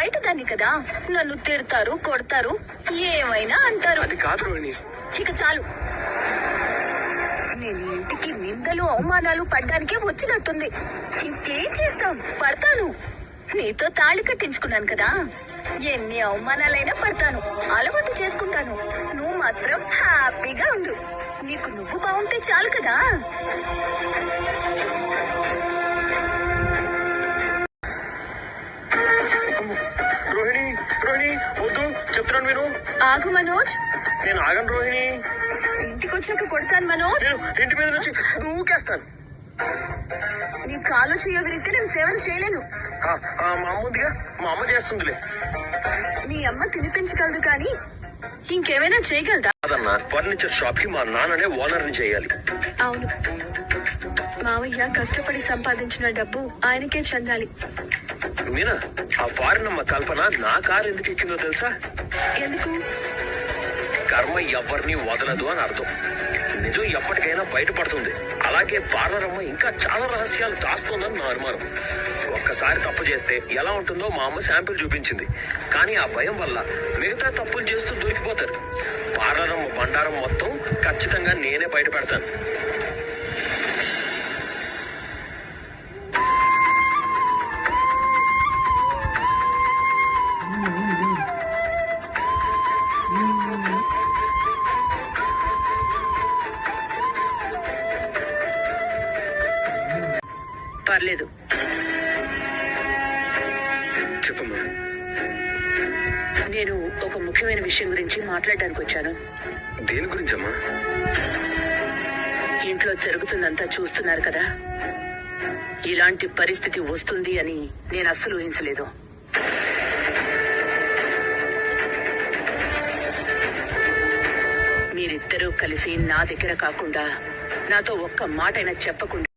బయట దాన్ని కదా, నన్ను తిడతారు, కొడతారు, ఏమైనా అంటారు. అది కాదు రోహిణి. ఇక చాలు. నేను ఇంటికి నిందలు అవమానాలు పడ్డానికే వచ్చినట్టుంది. ఇంకేం చేస్తాం, పడతాను. నీతో తాళి కట్టించుకున్నాను కదా, ఎన్ని అవమానాలైనా పడతాను, అలవాటు చేసుకుంటాను. నువ్వు మాత్రం హ్యాపీగా ఉండు. నీకు నువ్వు బాగుంటే చాలు కదా. రోహిణి రోహిణి వద్దు, చెప్తున్నాను విను. ఆగు మనోజ్. నేను ఆగను రోహిణి. ఇంటికి వచ్చాక కొడతాను మనోజ్. నేను ఇంటి మీద నుంచి దూకేస్తాను. నీ కాలు చేయగలిగితే నేను సేవలు చేయలేను. మా అమ్మ ఉందిగా, మా అమ్మ చేస్తుందిలే. నీ అమ్మ తినిపించగలదు కానీ ఇంకేమైనా చేయగలదా? అదన్నా ఫర్నిచర్ షాప్ కి మా నాన్ననే ఓనర్ ని చేయాలి. అవును, మావయ్య కష్టపడి సంపాదించిన డబ్బు ఆయనకే చెందాలి. మీనా, ఆ ఫారిన్ అమ్మ కల్పన నా కారు ఎందుకు ఎక్కిందో తెలుసా? ఎందుకు? కర్మ ఎవరిని వదలదు అని అర్థం. నిజం ఎప్పటికైనా బయటపడుతుంది. అలాగే పార్లర్ అమ్మ ఇంకా చాలా రహస్యాలు దాస్తోందని నా అనుమానం. ఒక్కసారి తప్పు చేస్తే ఎలా ఉంటుందో మా అమ్మ శాంపిల్ చూపించింది. కానీ ఆ భయం వల్ల మిగతా తప్పులు చేస్తూ దొరికిపోతారు. పార్లర్ అమ్మ బండారం మొత్తం ఖచ్చితంగా నేనే బయట పెడతాను. పర్లేదు, చెప్పమ్మా. నేను ఒక ముఖ్యమైన విషయం గురించి మాట్లాడడానికి వచ్చాను. దేని గురించమ్మా? ఇంట్లో జరుగుతుందంతా చూస్తున్నారు కదా. ఇలాంటి పరిస్థితి వస్తుంది అని నేను అస్సలు ఊహించలేదు. మీరిద్దరూ కలిసి నా దగ్గర కాకుండా నాతో ఒక్క మాటైనా చెప్పకుండా